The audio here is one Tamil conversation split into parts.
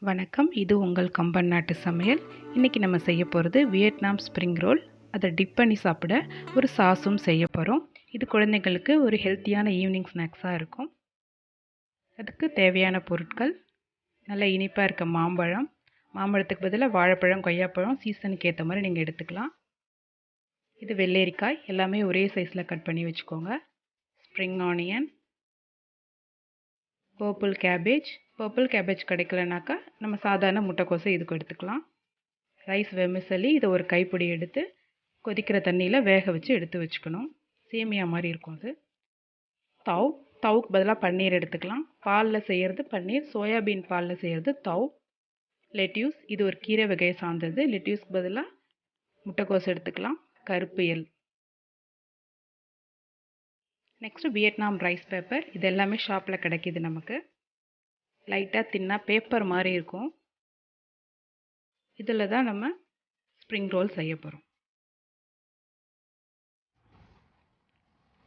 வணக்கம். இது உங்கள் கம்பன் நாட்டு சமையல். இன்றைக்கி நம்ம செய்ய போகிறது வியட்நாம் ஸ்ப்ரிங் ரோல். அதை டிப் பண்ணி சாப்பிட ஒரு சாஸும் செய்ய போகிறோம். இது குழந்தைங்களுக்கு ஒரு ஹெல்த்தியான ஈவினிங் ஸ்நாக்ஸாக இருக்கும். அதுக்கு தேவையான பொருட்கள்: நல்ல இனிப்பாக இருக்க மாம்பழம், மாம்பழத்துக்கு பதிலாக வாழைப்பழம், கொய்யாப்பழம் சீசனுக்கு ஏற்ற மாதிரி நீங்கள் எடுத்துக்கலாம். இது வெள்ளரிக்காய், எல்லாமே ஒரே சைஸில் கட் பண்ணி வச்சுக்கோங்க. ஸ்ப்ரிங் ஆனியன், பர்பிள் கேபேஜ் கிடைக்கலனாக்கா நம்ம சாதாரண முட்டைக்கோஸை இதுக்கு எடுத்துக்கலாம். ரைஸ் வெர்மிசெல்லி, இதை ஒரு கைப்பிடி எடுத்து கொதிக்கிற தண்ணியில் வேக வச்சு எடுத்து வச்சுக்கணும். சேமியா மாதிரி இருக்கும் அது. தவுக்கு பதிலாக பன்னீர் எடுத்துக்கலாம். பாலில் செய்கிறது பன்னீர், சோயாபீன் பாலில் செய்கிறது தவ். லெட்யூஸ், இது ஒரு கீரை வகையை சார்ந்தது. லெட்யூஸ்க்கு பதிலாக முட்டைக்கோஸ் எடுத்துக்கலாம். கருப்பு எள். Next Vietnam rice paper. இது எல்லாமே ஷாப்பில் கிடைக்கிது நமக்கு. லைட்டாக தின்னாக பேப்பர் மாதிரி இருக்கும். இதில் தான் நம்ம ஸ்ப்ரிங் ரோல் செய்ய போகிறோம்.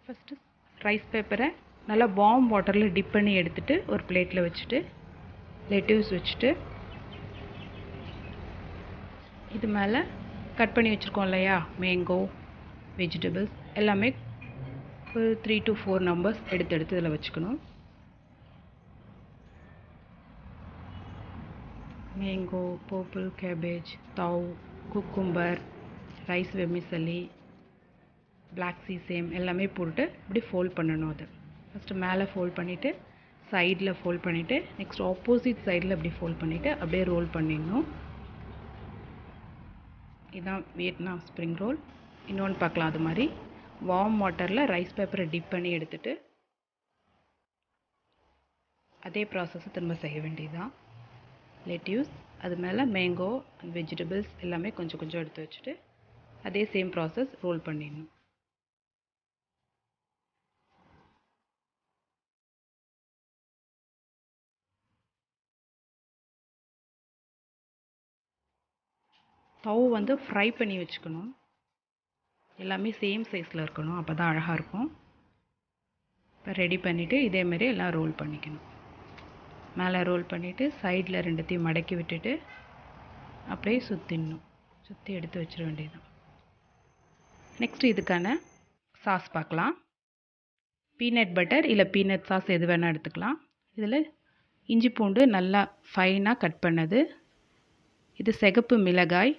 ஃபஸ்ட்டு ரைஸ் பேப்பரை நல்லா வார்ம் வாட்டரில் டிப் பண்ணி எடுத்துகிட்டு ஒரு பிளேட்டில் வச்சுட்டு லெட்யூஸ் வச்சுட்டு இது மேலே கட் பண்ணி வச்சுருக்கோம் இல்லையா மேங்கோ, வெஜிடபிள்ஸ் எல்லாமே ஒரு 3 to 4 நம்பர்ஸ் எடுத்து இதில் வச்சுக்கணும். மேங்கோ, பர்பிள் கேபேஜ், தவ், cucumber, rice vermicelli, black sesame எல்லாமே போட்டு இப்படி ஃபோல்ட் பண்ணணும். அதை ஃபஸ்ட்டு மேலே ஃபோல்ட் பண்ணிவிட்டு சைடில் ஃபோல்ட் பண்ணிவிட்டு நெக்ஸ்ட் ஆப்போசிட் சைடில் இப்படி ஃபோல்ட் பண்ணிவிட்டு அப்படியே ரோல் பண்ணிடணும். இதுதான் வியட்நாம் ஸ்ப்ரிங் ரோல். இன்னொன்று பார்க்கலாம். அது மாதிரி வார்ம் வாட்டரில் ரைஸ் பேப்பரை டிப் பண்ணி எடுத்துகிட்டு அதே ப்ராசஸை திரும்ப செய்ய வேண்டியதுதான். லெட்யூஸ், அது மேலே மேங்கோ அண்ட் வெஜிடபிள்ஸ் எல்லாமே கொஞ்சம் கொஞ்சம் எடுத்து வச்சுட்டு அதே சேம் ப்ராசஸ் ரோல் பண்ணிடணும். தவ் ஃப்ரை பண்ணி வச்சுக்கணும். எல்லாமே சேம் சைஸில் இருக்கணும், அப்போ தான் அழகாக இருக்கும். இப்போ ரெடி பண்ணிவிட்டு இதேமாரி எல்லாம் ரோல் பண்ணிக்கணும். மேலே ரோல் பண்ணிவிட்டு சைடில் ரெண்டுத்தையும் மடக்கி விட்டுட்டு அப்படியே சுற்றி எடுத்து வச்சிட வேண்டியதுதான். நெக்ஸ்ட்டு இதுக்கான சாஸ் பார்க்கலாம். பீனட் பட்டர் இல்லை பீனட் சாஸ் எது வேணால் எடுத்துக்கலாம். இதில் இஞ்சி பூண்டு நல்லா ஃபைனாக கட் பண்ணது, இது சிகப்பு மிளகாய்,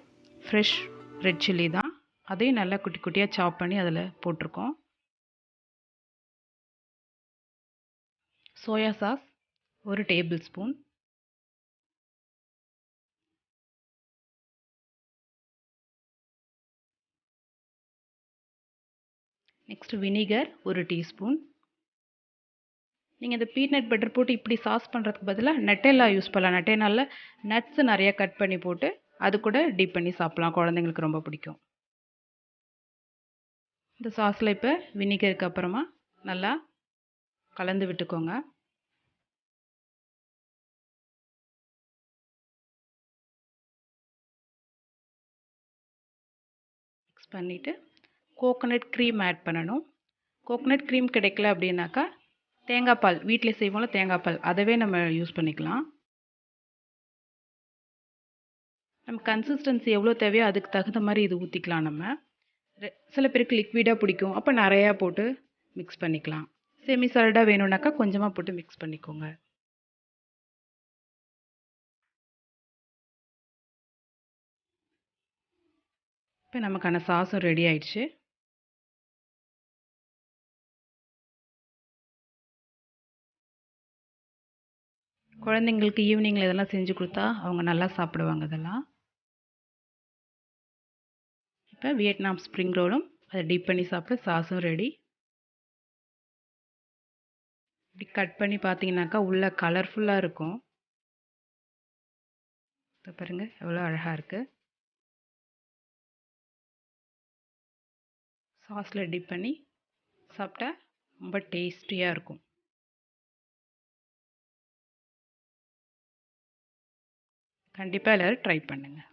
ஃப்ரெஷ் ரெட் சில்லி தான், அதையும் நல்லா குட்டி குட்டியாக சாப் பண்ணி அதில் போட்டிருக்கோம். Soya sauce 1 table spoon, next vinegar 1 teaspoon. நீங்கள் இந்த பீனட் பட்டர் போட்டு இப்படி சாஸ் பண்ணுறதுக்கு பதிலாக நட்டெல்லா யூஸ் பண்ணலாம். நட்டெல்லாவில் நட்ஸு நிறையா கட் பண்ணி போட்டு அது கூட டிப் பண்ணி சாப்பிட்லாம், குழந்தைங்களுக்கு ரொம்ப பிடிக்கும். இந்த சாஸில் இப்போ வினிகருக்கு அப்புறமா நல்லா கலந்து விட்டுக்கோங்க. மிக்ஸ் பண்ணிவிட்டு கோகோனட் க்ரீம் ஆட் பண்ணணும். கோகோனட் க்ரீம் கிடைக்கல அப்படின்னாக்கா தேங்காய் பால், வீட்டில் செய்வோம்ல தேங்காய் பால், அதவே நம்ம யூஸ் பண்ணிக்கலாம். நம்ம கன்சிஸ்டன்சி எவ்வளோ தேவையோ அதுக்கு தகுந்த மாதிரி இது ஊற்றிக்கலாம். நம்ம சில பேருக்கு லிக்விடாக பிடிக்கும், அப்போ நிறையா போட்டு மிக்ஸ் பண்ணிக்கலாம். செமி சாலிடாக வேணும்னாக்கா கொஞ்சமாக போட்டு மிக்ஸ் பண்ணிக்கோங்க. இப்போ நமக்கான சாஸும் ரெடி ஆயிடுச்சு. குழந்தைங்களுக்கு ஈவினிங்கில் இதெல்லாம் செஞ்சு கொடுத்தா அவங்க நல்லா சாப்பிடுவாங்க. இதெல்லாம் இப்போ வியட்நாம் ஸ்ப்ரிங் ரோலும் அதை டிப் பண்ணி சாப்பிட சாஸும் ரெடி. இப்படி கட் பண்ணி பார்த்தீங்கன்னாக்கா உள்ள கலர்ஃபுல்லாக இருக்கும். இப்போ பாருங்கள் எவ்வளோ அழகாக இருக்குது. சாஸில் டிப் பண்ணி சாப்பிட்டா ரொம்ப டேஸ்டியாக இருக்கும். கண்டிப்பாக எல்லோரும் ட்ரை பண்ணுங்கள்.